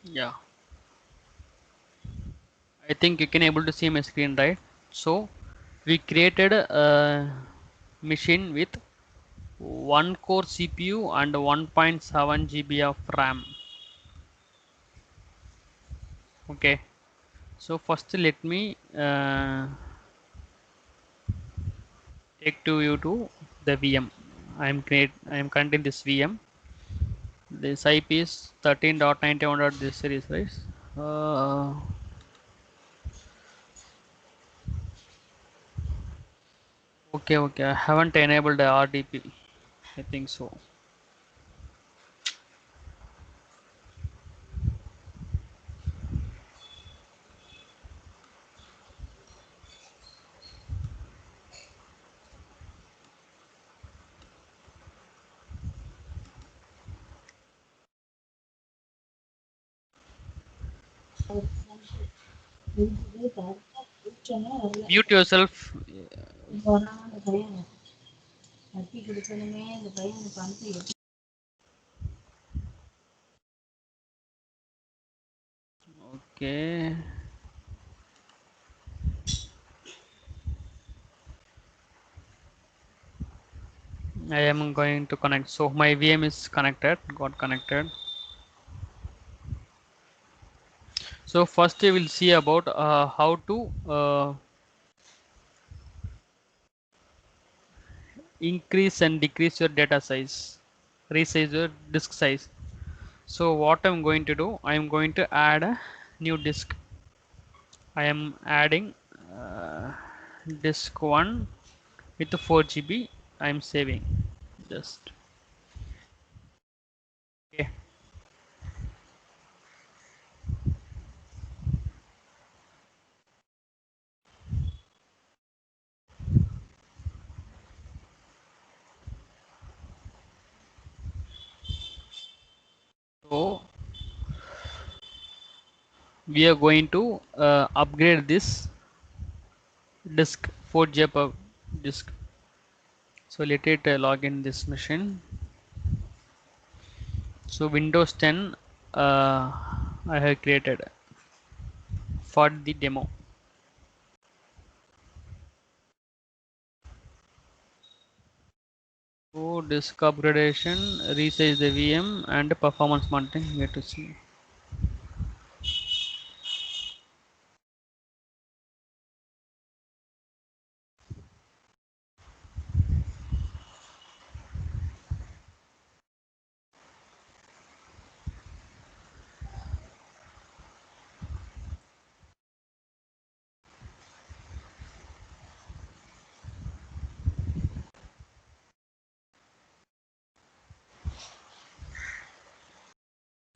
Yeah, I think you can able to see my screen, right? So we created a machine with 1 core CPU and 1.7 GB of RAM. Okay, so first let me take to you to the VM. I am connecting this VM. This IP is 13.91. This series, right? Uh, okay. I haven't enabled the RDP. I think so. Mute yourself. Okay. I am going to connect. So my VM is connected. Got connected. So first we will see about how to increase and decrease your data size, resize your disk size. So what I'm going to do, I'm going to add a new disk. I am adding disk 1 with 4 GB. I'm saving just okay. So we are going to upgrade this disk 4 GB disk. So let it log in this machine. So Windows 10 I have created for the demo. So disk upgradation, resize the VM and performance monitoring here to see.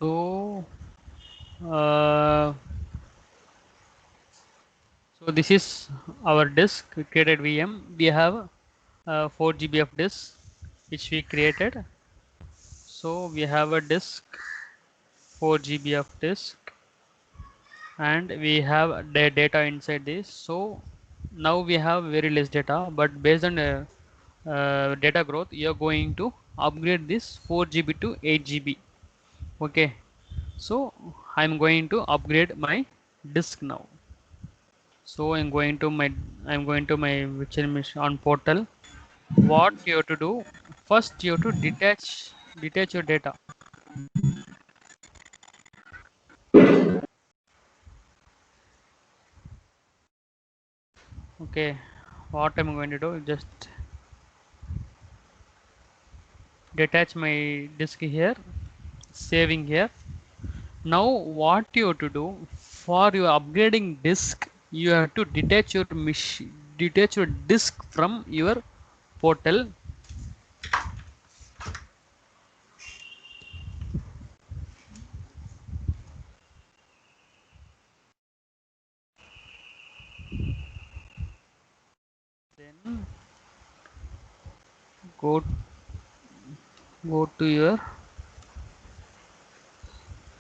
So uh, so this is our disk created VM. We have 4 GB of disk which we created. So we have a disk 4 GB of disk and we have the data inside this. So now we have very less data, but based on data growth you are going to upgrade this 4 GB to 8 GB. Okay, so I'm going to upgrade my disk now. So I'm going to my virtual machine on portal. What you have to do, first you have to detach your data. Okay, what I'm going to do, just detach my disk here, saving here. Now what you have to do, for your upgrading disk you have to detach your disk from your portal. Then go to your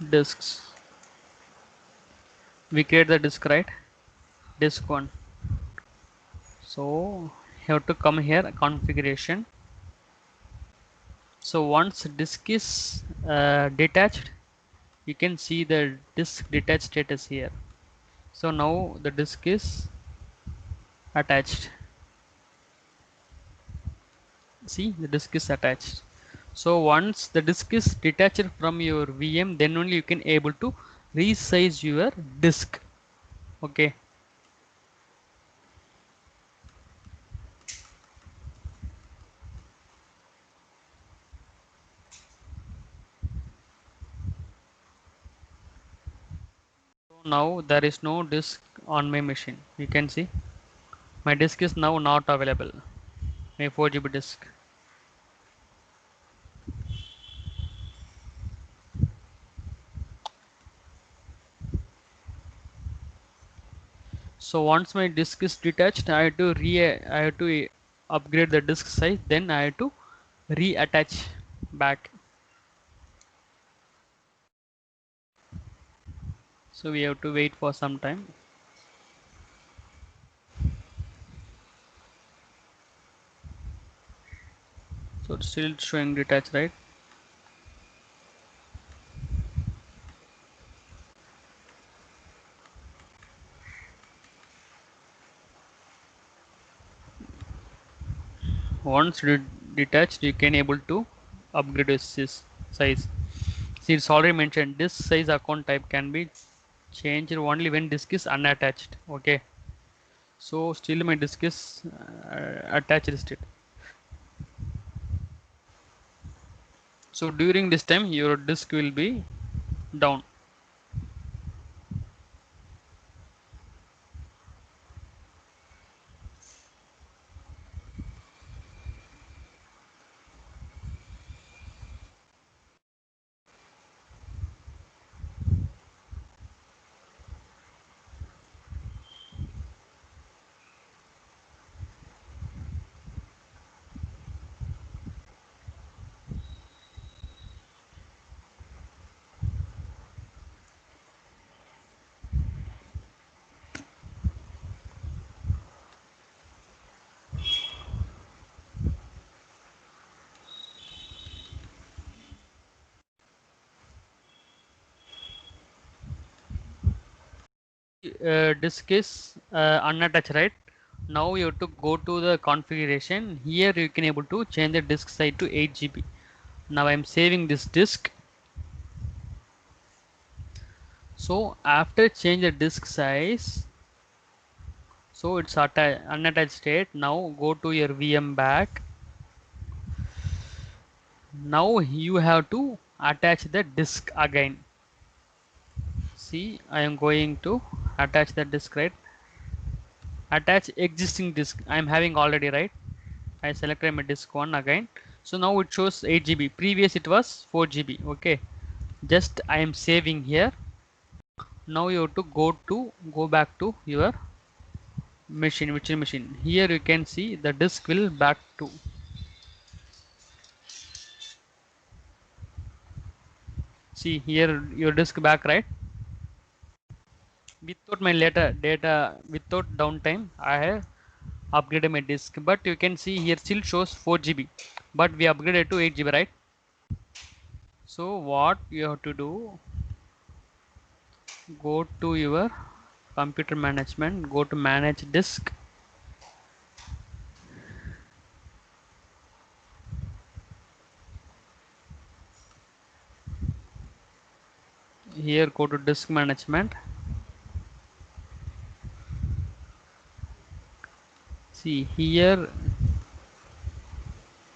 disks. We create the disk, right? Disk 1. So you have to come here, configuration. So once disk is detached, you can see the disk detached status here. So now the disk is attached. See, the disk is attached. So once the disk is detached from your VM, then only you can able to resize your disk. Okay. So now there is no disk on my machine. You can see my disk is now not available. My 4 GB disk. So once my disk is detached, I have to upgrade the disk size. Then I have to reattach back. So we have to wait for some time. So it's still showing detached, right? Once detached, you can able to upgrade its size. See, it's already mentioned disk size account type can be changed only when disk is unattached. Okay, so still my disk is attached state. So during this time your disk will be down. Disk is unattached, right? Now you have to go to the configuration. Here you can able to change the disk size to 8 GB. Now I'm saving this disk. So after change the disk size, so it's unattached state. Now go to your VM back. Now you have to attach the disk again. See, I am going to attach the disk, right? Attach existing disk. I am having already, right? I selected my disk one again. So now it shows 8 GB. Previous it was 4 GB. Okay. Just I am saving here. Now you have to go back to your machine, virtual machine. Here you can see the disk will back to. See here your disk back, right? Without my data without downtime, I have upgraded my disk, but you can see here still shows 4 GB, but we upgraded to 8 GB, right? So what you have to do, go to your computer management, go to manage disk. Here go to disk management. See here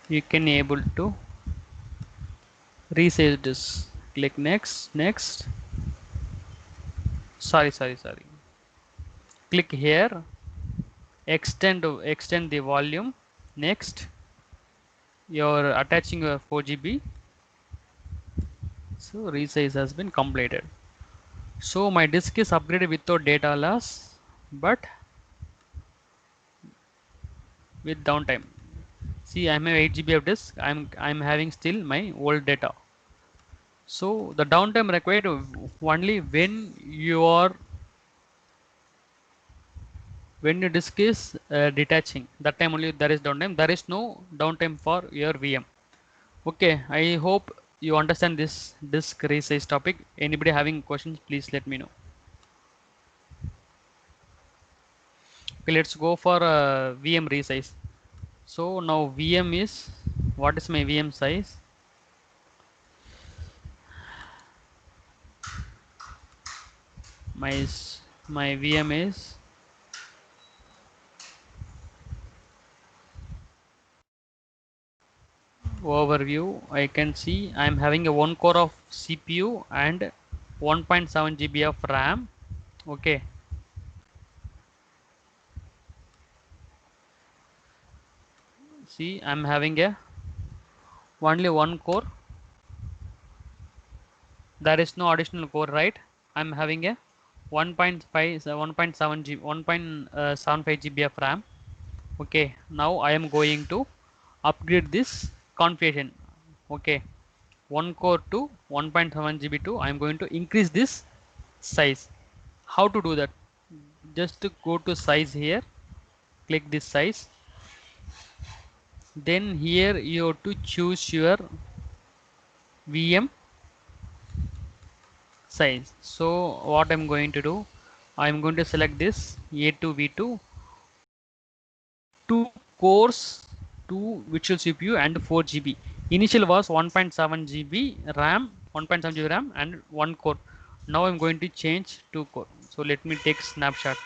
you can able to resize this. Click next. Sorry. Click here, extend the volume. Next, you're attaching your 4 GB. So resize has been completed. So my disk is upgraded without data loss, but with downtime. See, I'm having 8 GB of disk. I'm having still my old data. So the downtime required only when your disk is detaching. That time only there is downtime. There is no downtime for your VM. Okay, I hope you understand this disk resize topic? Anybody having questions, please let me know. Okay, let's go for VM resize. So now VM is, what is my VM size? My VM is overview. I can see I'm having a 1 core of CPU and 1.7 GB of RAM. Okay, see I'm having a only 1 core. There is no additional core, right? I'm having a 1.5 1.7 GB 1.75 GB of RAM. Okay, now I am going to upgrade this configuration. Okay, 1 core to 1.7 GB to I am going to increase this size. How to do that? Just to go to size here, click this size, then here you have to choose your VM size. So what I'm going to do, I'm going to select this A2V2 2 cores, 2 virtual CPU and 4 GB. Initial was 1.7 GB RAM, 1.7 GB RAM and 1 core. Now I'm going to change 2 core. So let me take snapshot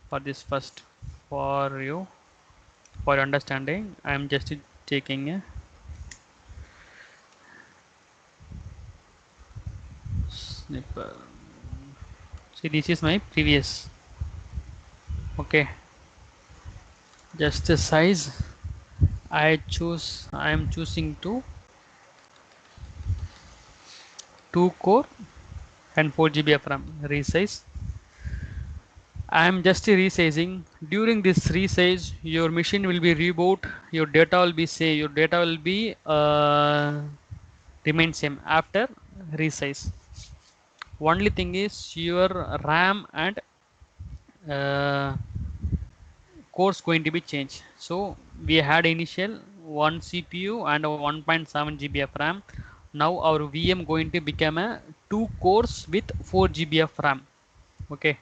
for this first for you for understanding. I'm just taking a snipper. See, this is my previous. Okay, just the size. I am choosing to 2 core and 4 GB of RAM resize. I am just resizing. During this resize, your machine will be reboot. Your data will be say your data will be remain same after resize. Only thing is your RAM and uh, cores going to be changed. So we had initial 1 CPU and a 1.7 GB of RAM. Now our VM going to become a 2 cores with 4 GB of RAM. Okay,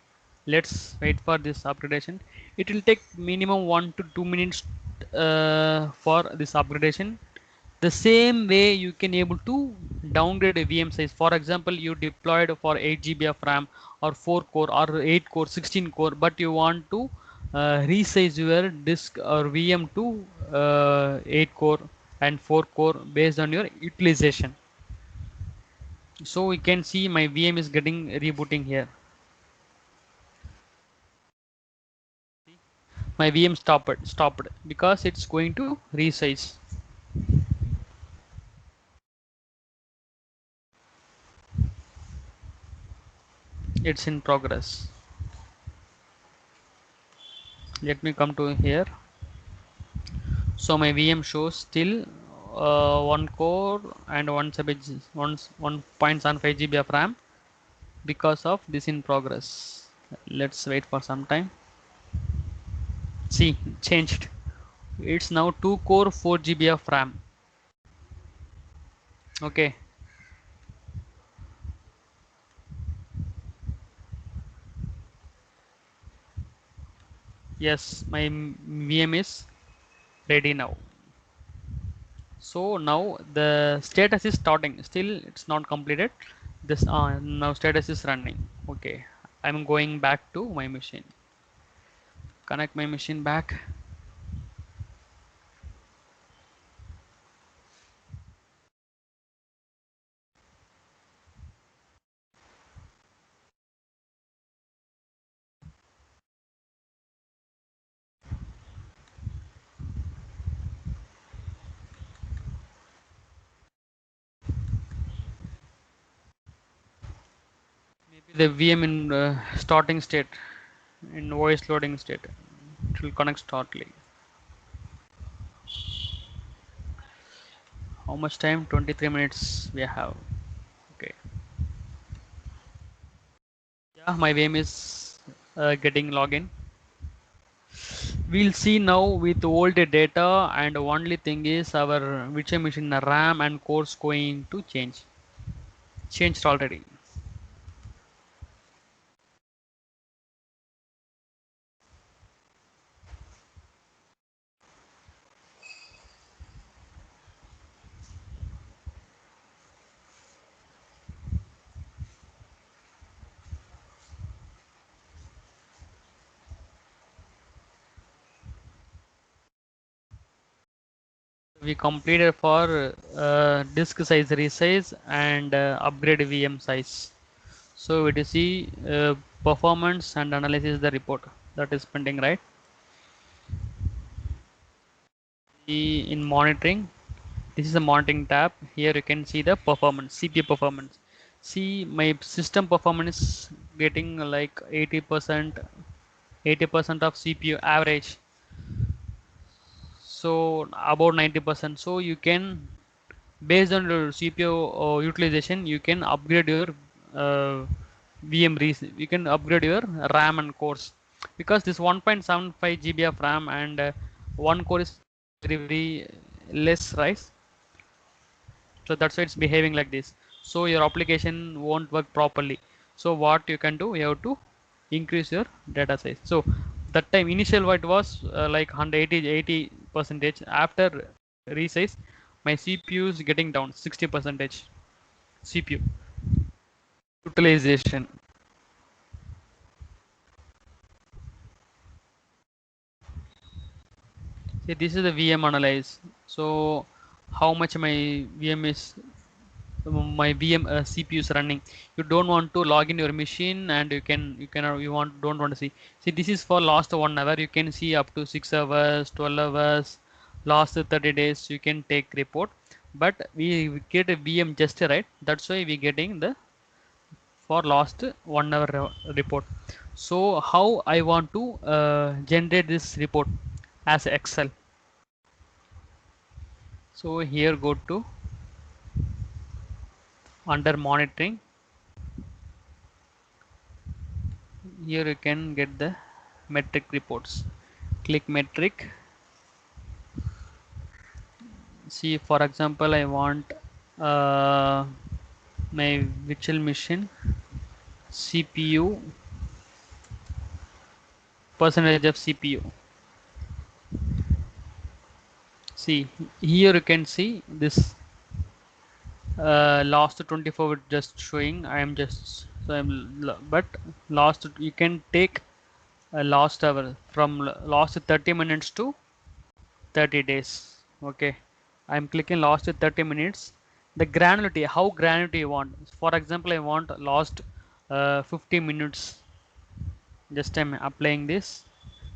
let's wait for this upgradation. It will take minimum 1 to 2 minutes for this upgradation. The same way you can able to downgrade a VM size. For example, you deployed for 8 GB of RAM or 4 core or 8 core 16 core, but you want to resize your disk or VM to 8 core and 4 core based on your utilization. So we can see my VM is getting rebooting here. My VM stopped because it's going to resize. It's in progress. Let me come to here. So my VM shows still 1 core and 1.75 GB of RAM because of this in progress. Let's wait for some time. See, changed. It's now 2 core 4 GB of RAM. Okay. Yes, my VM is ready now. So now the status is starting. Still, it's not completed. This now status is running. Okay, I'm going back to my machine. Connect my machine back. The VM in starting state, in voice loading state. It will connect shortly. How much time? 23 minutes we have. Okay. Yeah, my VM is getting login. We'll see now with old data, and only thing is our virtual machine RAM and cores going to changed already. We completed for disk size resize and upgrade VM size. So it is see performance and analysis the report that is pending, right? In monitoring, this is the monitoring tab. Here you can see the performance, CPU performance. See my system performance is getting like 80%, 80% of CPU average. So about 90%. So you can, based on your CPU utilization, you can upgrade your you can upgrade your RAM and cores, because this 1.75 GB of RAM and one core is very less, right? So that's why it's behaving like this. So your application won't work properly. So what you can do, you have to increase your data size. So that time initial what was like 180 percentage. After resize, my CPU is getting down 60 percentage CPU utilization. See, this is the VM analyze. So how much my VM is, my VM CPU is running. You don't want to log in your machine, and you want don't want to see. See, this is for last 1 hour. You can see up to 6 hours, 12 hours, last 30 days. You can take report, but we get a VM just right. That's why we getting the for last 1 hour report. So how I want to generate this report as Excel. So here go to under monitoring. Here you can get the metric reports. Click metric. See, for example, I want my virtual machine CPU, percentage of CPU. See, here you can see this last 24 just showing. I am just so but last you can take last hour from last 30 minutes to 30 days. Okay, I'm clicking last 30 minutes. The granularity, how granularity you want. For example, I want last 50 minutes. Just I'm applying this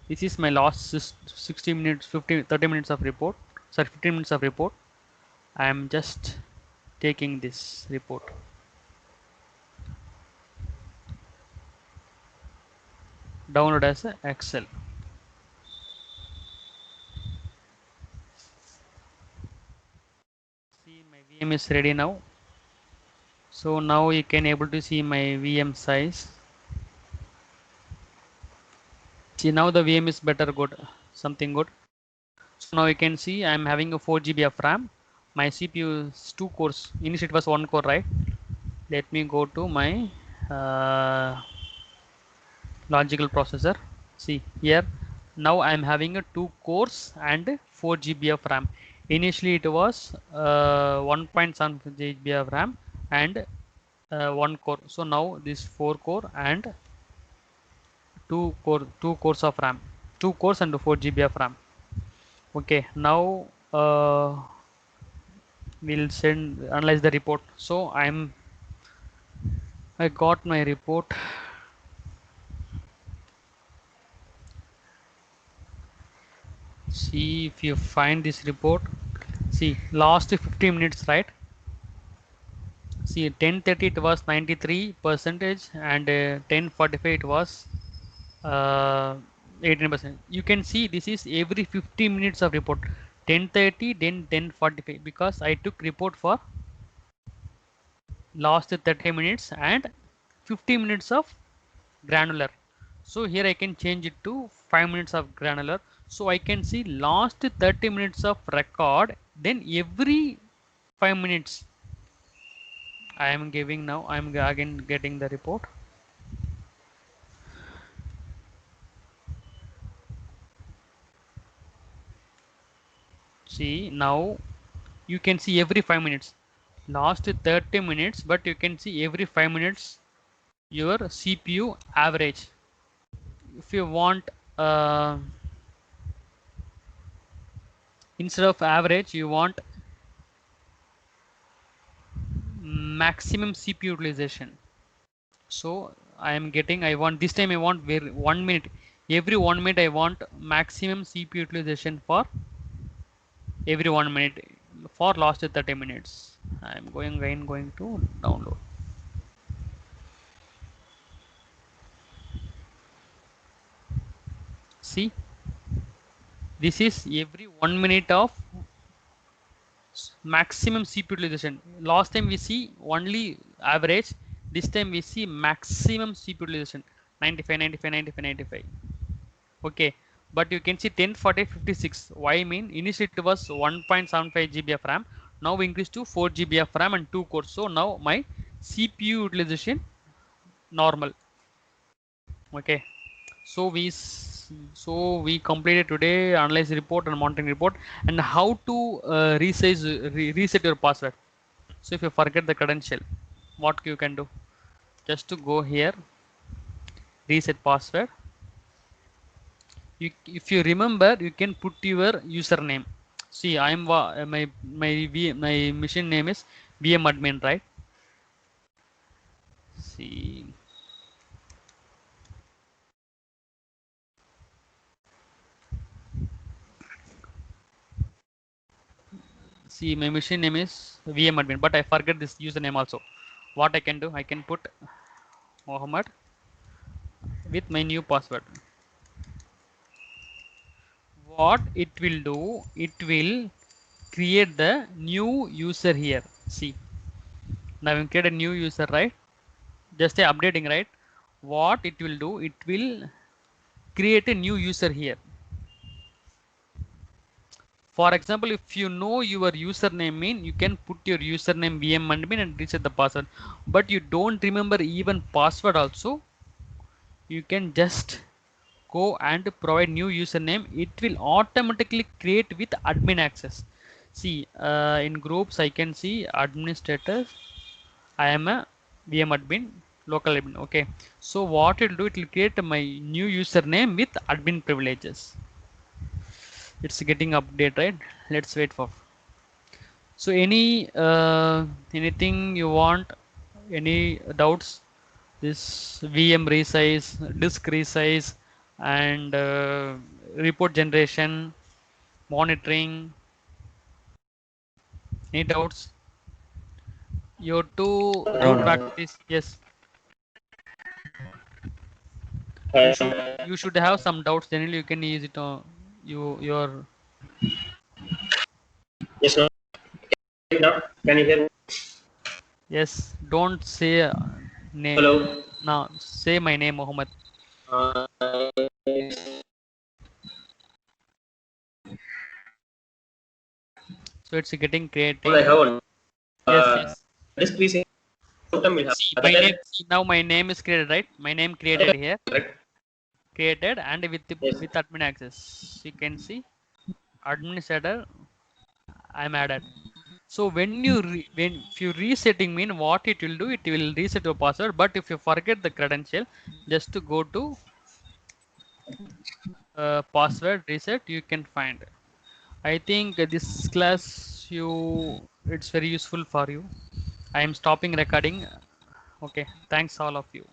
is my last 60 minutes, 50 30 minutes of report, sorry, 15 minutes of report. I am just taking this report, download as a Excel. See, my VM is ready now. So now you can able to see my VM size. See, now the VM is better, good, something good. So now you can see I'm having a 4 GB of RAM. My CPU is 2 cores. Initially it was 1 core, right? Let me go to my logical processor. See here, now I'm having a 2 cores and 4 GB of RAM. Initially it was 1.7 GB of RAM and 1 core. So now this 4 core and 2 cores of RAM, 2 cores and 4 GB of RAM. Okay, now we'll send analyze the report. So I got my report. See if you find this report. See, last 50 minutes, right? See, 10:30 it was 93 percentage, and 10:45 it was 18%. You can see this is every 50 minutes of report. 10:30, then 10:45, because I took report for last 30 minutes and 50 minutes of granular. So here I can change it to 5 minutes of granular. So I can see last 30 minutes of record, then every 5 minutes I am giving. Now I am again getting the report. See, now you can see every 5 minutes, last 30 minutes, but you can see every 5 minutes your CPU average. If you want, instead of average, you want maximum CPU utilization. So I am getting, I want this time I want 1 minute, every 1 minute I want maximum CPU utilization for every 1 minute for last 30 minutes. I am going to download. See, this is every 1 minute of maximum CPU utilization. Last time we see only average, this time we see maximum CPU utilization 95, 95, 95, 95. Okay, but you can see 1040 56. Why I mean initially it was 1.75 GB of RAM. Now we increased to 4 GB of RAM and 2 cores. So now my CPU utilization normal. Okay, so we completed today analyze report and monitoring report and how to reset your password. So if you forget the credential, what you can do? Just to go here, reset password. If you remember, you can put your username. See, I am my machine name is VM admin, right? See, my machine name is VM admin, but I forget this username also. What I can do? I can put Mohammed with my new password. What it will do? It will create the new user here. See, now we create a new user, right? Just updating, right? What it will do? It will create a new user here. For example, if you know your username mean, you can put your username VM admin and reset the password. But you don't remember even password also, you can just go and provide new username. It will automatically create with admin access. See, in groups I can see administrator. I am a VM admin, local admin. Okay, so what it will do, it will create my new username with admin privileges. It's getting update, right? Let's wait for. So anything you want, any doubts? This VM resize, disk resize, and report generation, monitoring. Any doubts? You have to do No, no. practice. Yes, you should Uh, you should have some doubts. Generally, you can use it on your. yes, no. Now, can you hear me? Yes, don't say name. Hello. Now say my name, Mohammed. Uh, So it's getting I have creating. one. Yes, Uh, yes. disk reset system will have. See my Other name. See, now my name is created, right? My name created here, correct? created, and Yes. with admin access. You can see administrator. I'm added. So when when if you resetting mean, what it will do? It will reset your password. But if you forget the credential, just to go to password reset, you can find. I think this class it's very useful for you. I am stopping recording. Okay, thanks all of you.